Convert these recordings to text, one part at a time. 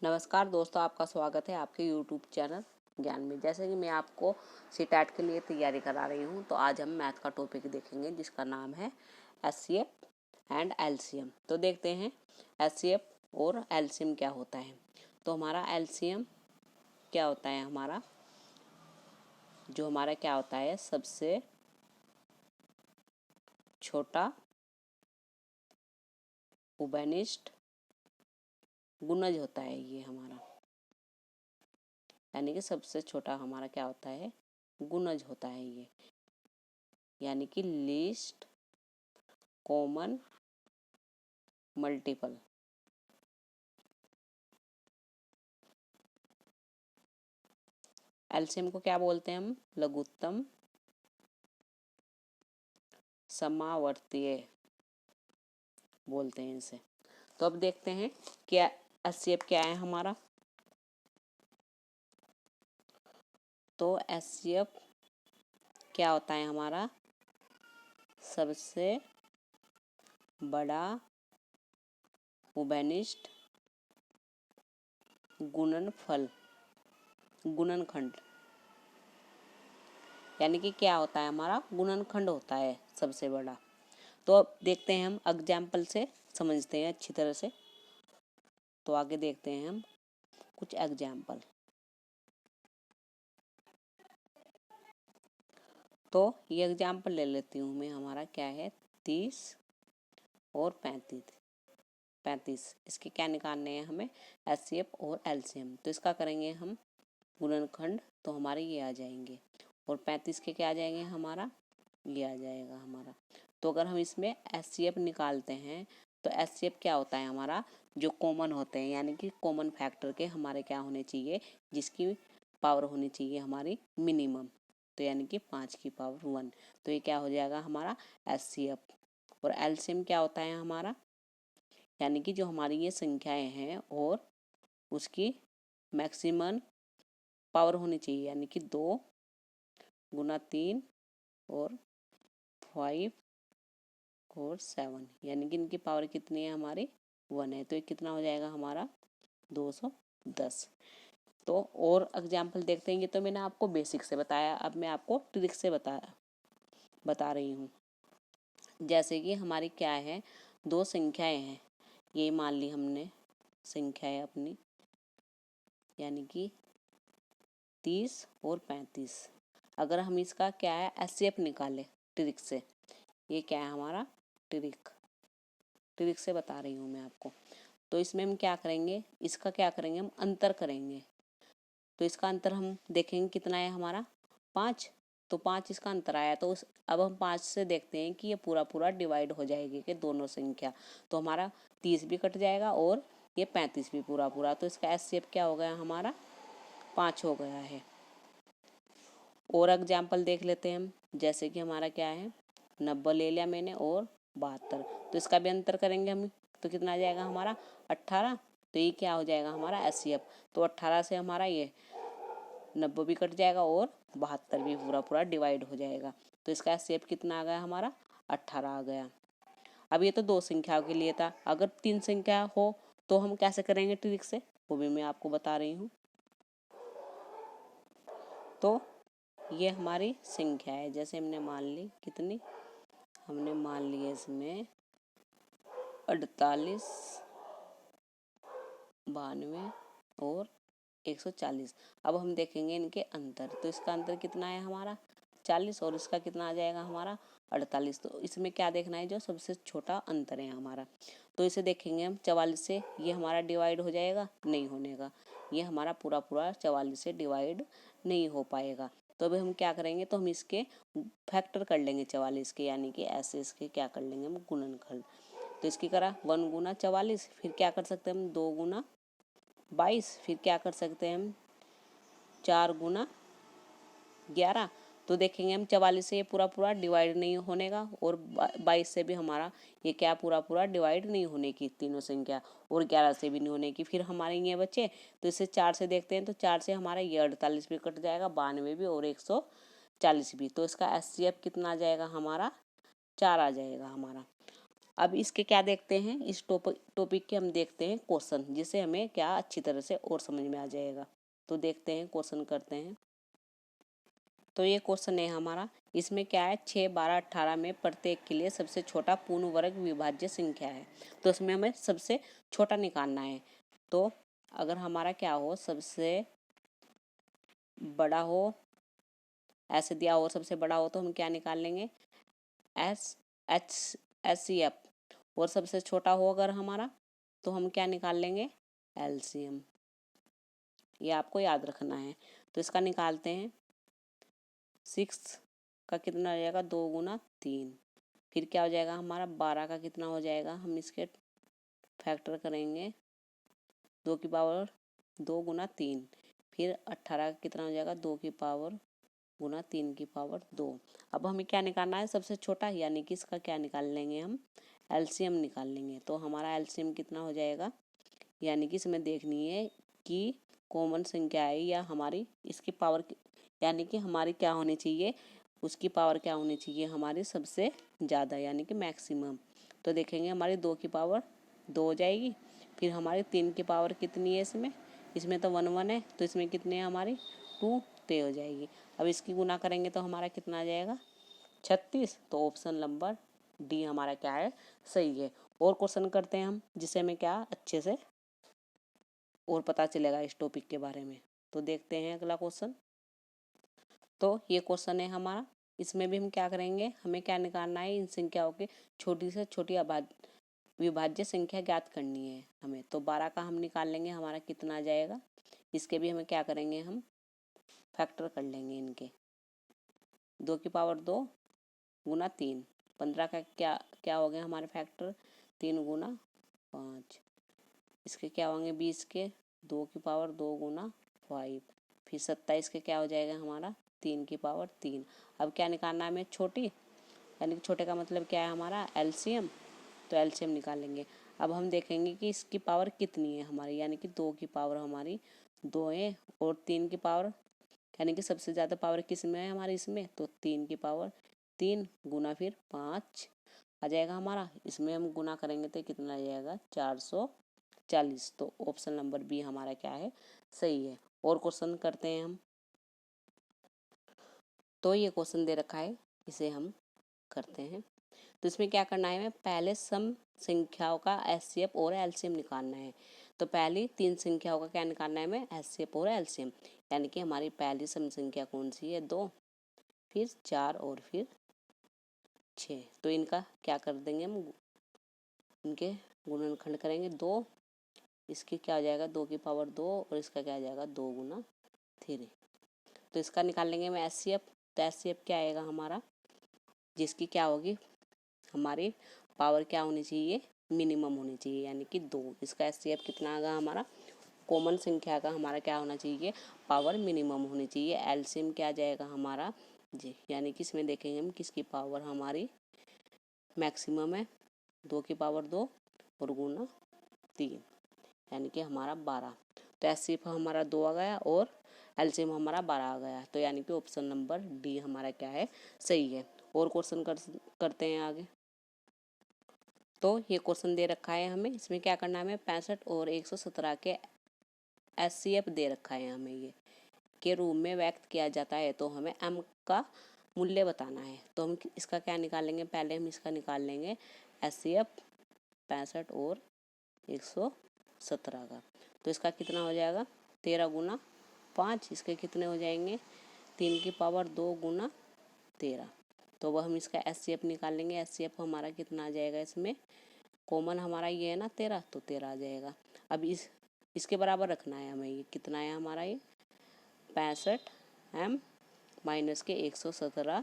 नमस्कार दोस्तों, आपका स्वागत है आपके यूट्यूब चैनल ज्ञान में। जैसे कि मैं आपको सीटेट के लिए तैयारी करा रही हूँ, तो आज हम मैथ का टॉपिक देखेंगे जिसका नाम है एचसीएफ एंड एलसीएम। तो देखते हैं एचसीएफ और एलसीएम क्या होता है। तो हमारा एलसीएम क्या होता है, हमारा क्या होता है, सबसे छोटा उभयनिष्ठ गुणज होता है ये हमारा, यानी कि सबसे छोटा हमारा क्या होता है, गुणज होता है ये, यानी कि लीस्ट कॉमन मल्टीपल। एलसीएम को क्या बोलते हैं हम, लघुत्तम समावर्तीय बोलते हैं इसे। तो अब देखते हैं क्या एचसीएफ क्या है हमारा। तो एचसीएफ क्या होता है हमारा, सबसे बड़ा उभयनिष्ठ गुणनखंड, यानी कि क्या होता है हमारा, गुणनखंड होता है सबसे बड़ा। तो अब देखते हैं हम एग्जाम्पल से समझते हैं अच्छी तरह से। तो आगे देखते हैं हम कुछ एग्जाम्पल। तो ये एग्जाम्पल ले लेती हूँ मैं, हमारा क्या है 30 और 35। इसके क्या निकालने हैं हमें, एचसीएफ और एलसीएम। तो इसका करेंगे हम गुणनखंड, तो हमारे ये आ जाएंगे, और 35 के क्या आ जाएंगे हमारा, ये आ जाएगा हमारा। तो अगर हम इसमें एचसीएफ निकालते हैं तो एचसीएफ क्या होता है हमारा, जो कॉमन होते हैं, यानी कि कॉमन फैक्टर के हमारे क्या होने चाहिए, जिसकी पावर होनी चाहिए हमारी मिनिमम, तो यानी कि 5 की पावर 1। तो ये क्या हो जाएगा हमारा एचसीएफ। और एलसीएम क्या होता है हमारा, यानी कि जो हमारी ये संख्याएं हैं और उसकी मैक्सिमम पावर होनी चाहिए, यानी कि 2 गुना 3 और 5 और 7, यानी कि इनकी पावर कितनी है हमारी 1 है। तो ये कितना हो जाएगा हमारा 210। तो और एग्जाम्पल देखते हैं। ये तो मैंने आपको बेसिक से बताया, अब मैं आपको ट्रिक से बता रही हूँ। जैसे कि हमारी क्या है, 2 संख्याएं हैं, ये मान ली हमने संख्याएं अपनी, यानी कि 30 और 35। अगर हम इसका क्या है एचसीएफ निकाले ट्रिक से, ये क्या है हमारा ट्रिक से बता रही हूँ मैं आपको। तो इसमें हम क्या करेंगे, इसका क्या करेंगे, हम अंतर करेंगे। तो इसका अंतर हम देखेंगे कितना है हमारा 5। तो 5 इसका अंतर आया, तो अब हम 5 से देखते हैं कि ये पूरा पूरा डिवाइड हो जाएगी कि दोनों संख्या। तो हमारा 30 भी कट जाएगा और ये 35 भी पूरा पूरा। तो इसका एचसीएफ क्या हो गया हमारा 5 हो गया है। और एग्जाम्पल देख लेते हैं हम। जैसे कि हमारा क्या है 90 ले लिया मैंने और 72, तो इसका भी अंतर करेंगे हम, तो कितना आ जाएगा हमारा 18। तो ये क्या हो जाएगा हमारा एचसीएफ। तो 18 से हमारा ये 90 भी कट जाएगा और 72 भी पूरा पूरा डिवाइड हो जाएगा। तो इसका एचसीएफ कितना आ गया हमारा 18 आ गया। अब ये तो 2 संख्याओं के लिए था, अगर 3 संख्या हो तो हम कैसे करेंगे ट्रिक से, वो भी मैं आपको बता रही हूँ। तो ये हमारी संख्या है, जैसे हमने मान ली कितनी, हमने मान ली इसमें 48, 92 और 140। अब हम देखेंगे इनके अंतर। तो इसका अंतर कितना है हमारा 40 और इसका कितना आ जाएगा हमारा 48। तो इसमें क्या देखना है, जो सबसे छोटा अंतर है हमारा। तो इसे देखेंगे हम 44 से, ये हमारा डिवाइड हो जाएगा, नहीं होने का, ये हमारा पूरा पूरा 44 से डिवाइड नहीं हो पाएगा। तो अभी हम क्या करेंगे, तो हम इसके फैक्टर कर लेंगे 44 के, यानी कि ऐसे इसके क्या कर लेंगे हम गुणनखंड। तो इसकी करा 1 गुना 44, फिर क्या कर सकते हैं हम 2 गुना 22, फिर क्या कर सकते हैं हम 4 गुना 11। तो देखेंगे हम 44 से ये पूरा पूरा डिवाइड नहीं होने का, और 22 से भी हमारा ये क्या पूरा पूरा डिवाइड नहीं होने की तीनों संख्या, और 11 से भी नहीं होने की। फिर हमारे ये बचे, तो इसे 4 से देखते हैं। तो 4 से हमारा ये 48 भी कट जाएगा, 92 भी और 140 भी। तो इसका एचसीएफ कितना आ जाएगा हमारा 4 आ जाएगा हमारा। अब इसके क्या देखते हैं, इस टॉपिक के हम देखते हैं क्वेश्चन, जिससे हमें क्या अच्छी तरह से और समझ में आ जाएगा। तो देखते हैं, क्वेश्चन करते हैं। तो ये क्वेश्चन है हमारा, इसमें क्या है, 6, 12, 18 में प्रत्येक के लिए सबसे छोटा पूर्ण वर्ग विभाज्य संख्या है। तो इसमें हमें सबसे छोटा निकालना है। तो अगर हमारा क्या हो, सबसे बड़ा हो, ऐसे दिया हो सबसे बड़ा हो, तो हम क्या निकाल लेंगे, HCF। और सबसे छोटा हो अगर हमारा, तो हम क्या निकाल लेंगे, LCM। ये आपको याद रखना है। तो इसका निकालते हैं। 6 का कितना हो जाएगा, 2 गुना 3। फिर क्या हो जाएगा हमारा, 12 का कितना हो जाएगा, हम इसके फैक्टर करेंगे, 2 की पावर 2 गुना 3। फिर 18 का कितना हो जाएगा, 2 की पावर गुना 3 की पावर 2। अब हमें क्या निकालना है, सबसे छोटा, यानी कि इसका क्या निकाल लेंगे हम, LCM निकाल लेंगे। तो हमारा LCM कितना हो जाएगा, यानी कि इसमें देखनी है कि कॉमन संख्या है या हमारी इसकी पावर, यानी कि हमारी क्या होनी चाहिए, उसकी पावर क्या होनी चाहिए, हमारी सबसे ज़्यादा, यानी कि मैक्सिमम। तो देखेंगे हमारी 2 की पावर 2 हो जाएगी। फिर हमारी 3 की पावर कितनी है, इसमें तो 1 1 है, तो इसमें कितने हैं हमारी 2, तो हो जाएगी। अब इसकी गुना करेंगे तो हमारा कितना आ जाएगा, 36। तो ऑप्शन नंबर डी हमारा क्या है, सही है। और क्वेश्चन करते हैं हम, जिससे हमें क्या अच्छे से और पता चलेगा इस टॉपिक के बारे में। तो देखते हैं अगला क्वेश्चन। तो ये क्वेश्चन है हमारा, इसमें भी हम क्या करेंगे, हमें क्या निकालना है, इन संख्याओं की छोटी से छोटी विभाज्य संख्या ज्ञात करनी है हमें। तो 12 का हम निकाल लेंगे, हमारा कितना आ जाएगा, इसके भी हमें क्या करेंगे, हम फैक्टर कर लेंगे इनके, 2 की पावर 2 गुना 3। 15 का क्या क्या हो गया हमारे फैक्टर, 3 गुना 5। इसके क्या होंगे 20 के, 2 की पावर 2 गुना 5। फिर 27 के क्या हो जाएगा हमारा, 3 की पावर 3। अब क्या निकालना है हमें, छोटी, यानी कि छोटे का मतलब क्या है हमारा, LCM। तो LCM निकालेंगे। अब हम देखेंगे कि इसकी पावर कितनी है हमारी, यानी कि 2 की पावर हमारी 2 है, और 3 की पावर, यानी कि सबसे ज़्यादा पावर किस में है हमारी, इसमें, तो 3 की पावर 3 गुना फिर 5 आ जाएगा हमारा। इसमें हम गुना करेंगे तो कितना आ जाएगा, 440। तो ऑप्शन नंबर बी हमारा क्या है, सही है। और क्वेश्चन करते हैं हम। तो ये क्वेश्चन दे रखा है, इसे हम करते हैं। तो इसमें क्या करना है, हमें पहले सम संख्याओं का HCF और LCM निकालना है। तो पहली 3 संख्याओं का क्या निकालना है हमें, HCF और LCM। यानी कि हमारी पहली सम संख्या कौन सी है, 2, फिर 4 और फिर 6। तो इनका क्या कर देंगे हम, इनके गुणनखंड करेंगे 2। इसकी क्या हो जाएगा, 2 की पावर 2, और इसका क्या आ जाएगा, 2 गुना 3। तो इसका निकाल लेंगे हम HCF। तो HCF क्या आएगा हमारा, जिसकी क्या होगी, हमारी पावर क्या होनी चाहिए, मिनिमम होनी चाहिए, यानी कि 2। इसका HCF कितना आएगा हमारा, कॉमन संख्या का हमारा क्या होना चाहिए, पावर मिनिमम होनी चाहिए। LCM क्या आ जाएगा हमारा जी, यानी कि इसमें देखेंगे हम किसकी पावर हमारी मैक्सिमम है, 2 की पावर 2 और गुना 3, यानी कि हमारा 12। तो HCF हमारा 2 आ गया और LCM हमारा 12 आ गया। तो यानी कि ऑप्शन नंबर डी हमारा क्या है, सही है। और क्वेश्चन करते हैं आगे। तो ये क्वेश्चन दे रखा है हमें, इसमें क्या करना है, हमें 65 और 117 के HCF दे रखा है हमें, ये के रूप में व्यक्त किया जाता है। तो हमें m का मूल्य बताना है। तो हम इसका क्या निकालेंगे, पहले हम इसका निकाल लेंगे HCF 65 और 117 का। तो इसका कितना हो जाएगा, 13 गुना 5। इसके कितने हो जाएंगे, 3 की पावर 2 गुना 13। तो वह हम इसका HCF निकाल लेंगे। HCF हमारा कितना आ जाएगा, इसमें कॉमन हमारा ये है ना 13, तो 13 आ जाएगा। अब इसके बराबर रखना है हमें, ये कितना है हमारा, ये 65 m माइनस के 117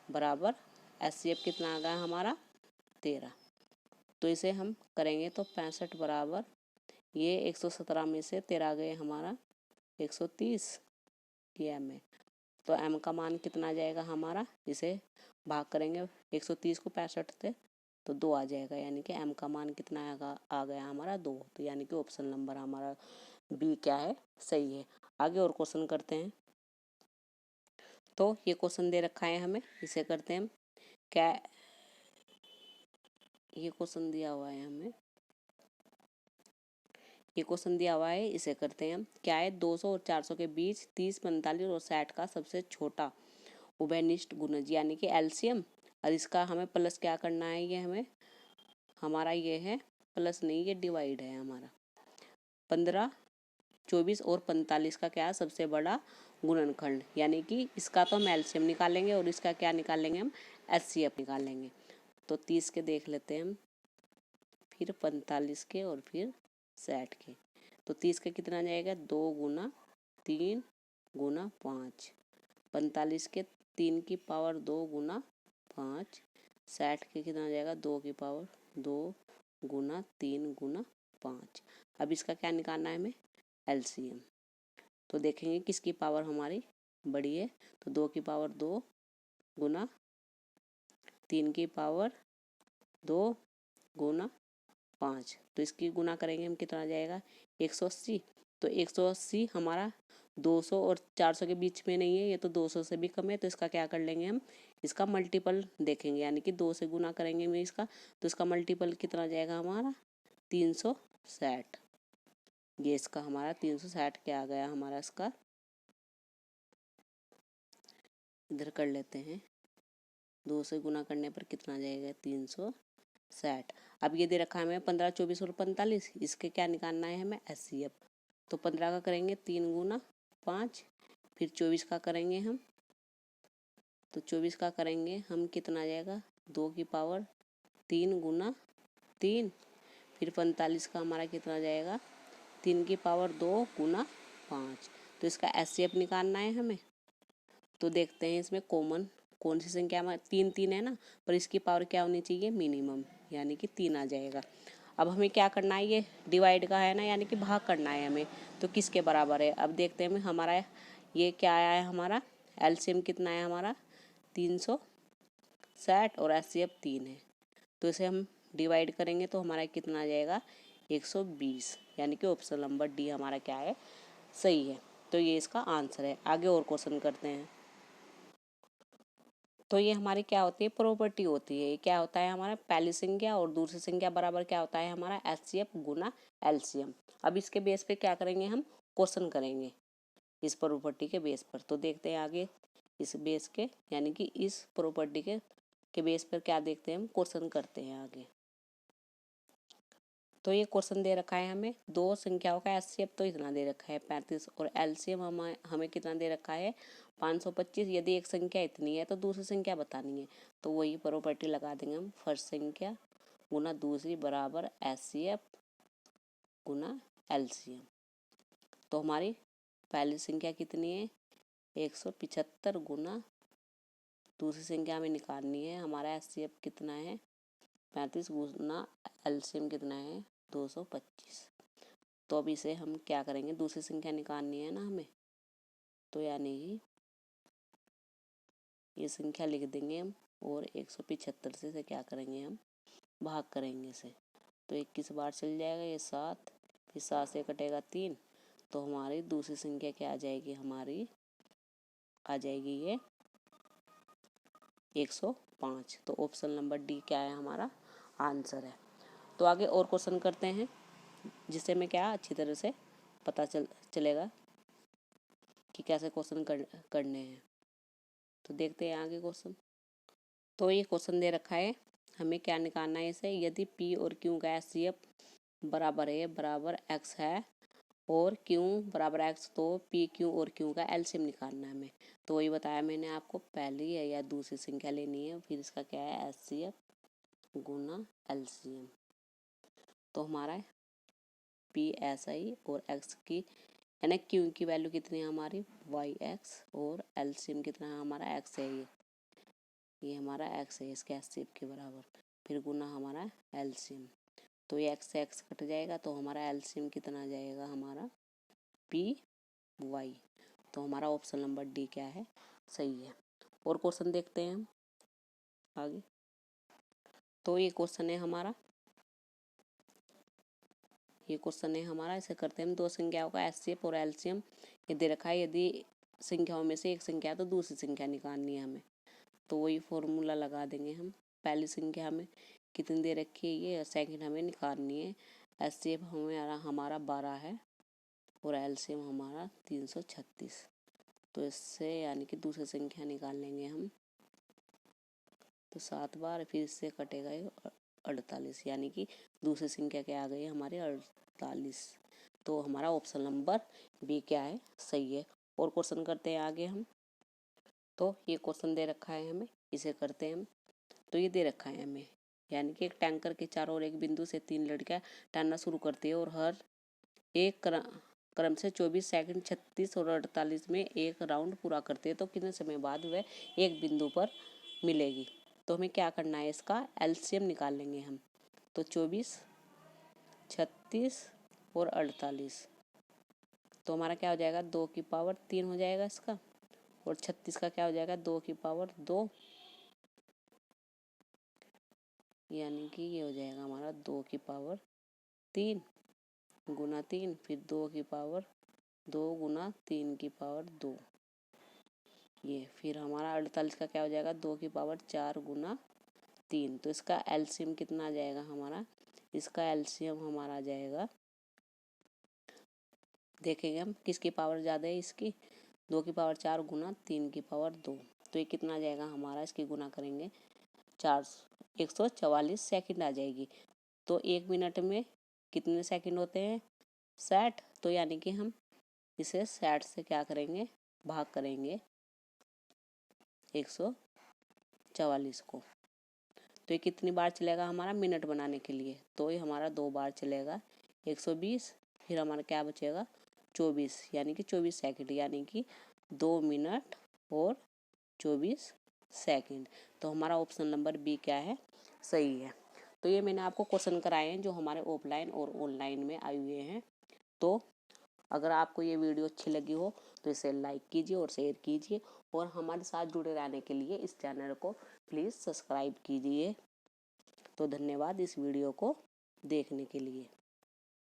बराबर HCF कितना आ गया हमारा 13। तो इसे हम करेंगे तो 65 बराबर ये 117 में से 13 गए हमारा 130, ये m है। तो m का मान कितना आ जाएगा हमारा, इसे भाग करेंगे 130 को 65 से, तो 2 आ जाएगा, यानी कि m का मान कितना आ गया हमारा 2। तो यानी कि ऑप्शन नंबर हमारा बी क्या है, सही है। आगे और क्वेश्चन करते हैं। तो ये क्वेश्चन दे रखा है हमें, इसे करते हैं हम। क्या ये क्वेश्चन दिया हुआ है हमें, ये क्वेश्चन दिया हुआ है, इसे करते हैं हम। क्या है 200 और 400 के बीच 30, 45 और 60 का सबसे छोटा उभयनिष्ठ गुणज यानी कि एलसीएम। और इसका हमें प्लस क्या करना है, ये हमें हमारा ये है प्लस नहीं, ये डिवाइड है हमारा। 15, 24 और 45 का क्या है सबसे बड़ा गुणनखंड, यानी कि इसका तो हम एलसीएम निकालेंगे और इसका क्या निकालेंगे हम, एचसीएफ निकालेंगे। तो 30 के देख लेते हैं हम, फिर 45 के और फिर 60 के। तो 30 के कितना जाएगा, 2 गुना 3 गुना 5, 45 के 3 की पावर 2 गुना 5, 60 के कितना जाएगा 2 की पावर 2 गुना 3 गुना 5। अब इसका क्या निकालना है हमें, एलसीएम। तो देखेंगे किसकी पावर हमारी बड़ी है, तो 2 की पावर 2 गुना 3 की पावर 2 गुना 5, तो इसकी गुना करेंगे हम, कितना जाएगा 180। तो 180 हमारा 200 और 400 के बीच में नहीं है, ये तो 200 से भी कम है, तो इसका क्या कर लेंगे हम, इसका मल्टीपल देखेंगे, यानी कि 2 से गुना करेंगे हम इसका, तो इसका मल्टीपल कितना जाएगा हमारा 360। ये इसका हमारा 360 क्या आ गया हमारा, इसका इधर कर लेते हैं, 2 से गुना करने पर कितना जाएगा 360। अब ये दे रखा है हमें 15, 24 और 45, इसके क्या निकालना है हमें, एचसीएफ। तो 15 का करेंगे 3 गुना 5, फिर 24 का करेंगे हम, तो 24 का करेंगे हम, कितना जाएगा 2 की पावर 3 गुना 3, फिर 45 का हमारा कितना जाएगा 3 की पावर 2 गुना 5। तो इसका एचसीएफ निकालना है हमें। तो देखते हैं इसमें कॉमन कौन सी संख्या में, 3 3 है ना, पर इसकी पावर क्या होनी चाहिए मिनिमम, यानी कि 3 आ जाएगा। अब हमें क्या करना है, ये डिवाइड का है ना, यानी कि भाग करना है हमें, तो किसके बराबर है। अब देखते हैं हमारा ये क्या आया है, हमारा एलसीएम कितना है हमारा 360 और एचसीएफ 3 है, तो इसे हम डिवाइड करेंगे तो हमारा कितना आ जाएगा 120, यानी कि ऑप्शन नंबर डी हमारा क्या है, सही है। तो ये इसका आंसर है। आगे और क्वेश्चन करते हैं। तो ये हमारी क्या होती है, प्रॉपर्टी होती है। ये क्या होता है हमारा, पहली संख्या और दूसरी संख्या बराबर क्या होता है हमारा, एचसीएफ गुना एलसीएम। अब इसके बेस पे क्या करेंगे हम, क्वेश्चन करेंगे इस प्रॉपर्टी के बेस पर। तो देखते हैं आगे इस बेस के, यानी कि इस प्रॉपर्टी के बेस पर क्या देखते हैं हम, क्वेश्चन करते हैं आगे। तो ये क्वेश्चन दे रखा है हमें, दो संख्याओं का एचसीएफ तो इतना दे रखा है 35, और एलसीएम हमें कितना दे रखा है 525। यदि एक संख्या इतनी है तो दूसरी संख्या बतानी है, तो वही प्रॉपर्टी लगा देंगे हम, फर्स्ट संख्या गुना दूसरी बराबर एचसीएफ गुना एलसीएम। तो हमारी पहली संख्या कितनी है 175 गुना दूसरी संख्या हमें निकालनी है, हमारा एचसीएफ कितना है 35 गुना एलसीएम कितना है 225। तो अब इसे हम क्या करेंगे, दूसरी संख्या निकालनी है ना हमें, तो यानी कि ये संख्या लिख देंगे हम, और 175 से क्या करेंगे हम, भाग करेंगे इसे। तो 21 बार चल जाएगा, ये 7, फिर 7 से कटेगा 3, तो हमारी दूसरी संख्या क्या आ जाएगी, हमारी आ जाएगी ये 105। तो ऑप्शन नंबर डी क्या है हमारा आंसर है। तो आगे और क्वेश्चन करते हैं, जिससे हमें क्या अच्छी तरह से पता चलेगा कि कैसे क्वेश्चन करने हैं। तो देखते हैं आगे क्वेश्चन। तो ये क्वेश्चन दे रखा है, हमें क्या निकालना है इसे, यदि पी और क्यू का एचसीएफ बराबर है, बराबर एक्स है, और क्यू बराबर एक्स, तो पी क्यू और क्यू का एलसीएम निकालना है हमें। तो वही बताया मैंने आपको, पहली है या दूसरी संख्या लेनी है, फिर इसका क्या है एचसीएफ गुना एलसीएम। तो हमारा पी ऐसा ही, और एक्स की यानी क्यू की वैल्यू कितनी है हमारी वाई एक्स, और एलसीएम कितना है हमारा एक्स है, ये हमारा एक्स है, इसके एचसीएफ के बराबर, फिर गुना हमारा एलसीएम। तो ये एक्स से एक्स कट जाएगा, तो हमारा एलसीएम कितना आ जाएगा हमारा पी वाई। तो हमारा ऑप्शन नंबर डी क्या है, सही है। और क्वेश्चन देखते हैं हम आगे। तो ये क्वेश्चन है हमारा, ये क्वेश्चन है हमारा, इसे करते हैं हम। दो संख्याओं का एचसीएफ और एलसीएम ये दे रखा है, यदि संख्याओं में से एक संख्या तो दूसरी संख्या निकालनी है हमें, तो वही फॉर्मूला लगा देंगे हम। पहली संख्या हमें कितनी दे रखी है ये सेकंड हमें निकालनी है। एचसीएफ हमारा 12 है और एलसीएम हमारा 336। तो इससे यानी कि दूसरी संख्या निकाल लेंगे हम। तो 7 बार, फिर इससे कटेगा ये 48, यानी कि दूसरी संख्या क्या आ गई हमारे 48। तो हमारा ऑप्शन नंबर बी क्या है, सही है। और क्वेश्चन करते हैं आगे हम। तो ये क्वेश्चन दे रखा है हमें, इसे करते हैं हम। तो ये दे रखा है हमें, यानी कि एक टैंकर के चारों ओर एक बिंदु से 3 लड़कियां तैरना शुरू करती है और हर एक क्रम से 24 सेकंड, 36 और 48 में एक राउंड पूरा करते हैं। तो कितने समय बाद वह एक बिंदु पर मिलेगी। तो हमें क्या करना है, इसका एलसीएम निकाल लेंगे हम। तो 24, 36 और 48, तो हमारा क्या हो जाएगा, 2 की पावर 3 हो जाएगा इसका। और 36 का क्या हो जाएगा, 2 की पावर 2, यानी कि ये हो जाएगा हमारा 2 की पावर 3 गुना 3, फिर 2 की पावर 2 गुना 3 की पावर 2। ये फिर हमारा 48 का क्या हो जाएगा, 2 की पावर 4 गुना 3। तो इसका एलसीएम कितना आ जाएगा हमारा, इसका एलसीएम हमारा आ जाएगा, देखेंगे हम किसकी पावर ज़्यादा है, इसकी 2 की पावर 4 गुना 3 की पावर 2। तो ये कितना आ जाएगा हमारा, इसकी गुना करेंगे 144 सेकंड आ जाएगी। तो 1 मिनट में कितने सेकंड होते हैं, 60। तो यानी कि हम इसे 60 से क्या करेंगे, भाग करेंगे 144 को। तो ये कितनी बार चलेगा हमारा मिनट बनाने के लिए, तो ये हमारा 2 बार चलेगा 120। फिर हमारा क्या बचेगा 24, यानी कि 24 सेकंड, यानी कि 2 मिनट और 24 सेकंड। तो हमारा ऑप्शन नंबर बी क्या है, सही है। तो ये मैंने आपको क्वेश्चन कराए हैं जो हमारे ऑफलाइन और ऑनलाइन में आए हुए हैं। तो अगर आपको ये वीडियो अच्छी लगी हो तो इसे लाइक कीजिए और शेयर कीजिए, और हमारे साथ जुड़े रहने के लिए इस चैनल को प्लीज़ सब्सक्राइब कीजिए। तो धन्यवाद इस वीडियो को देखने के लिए।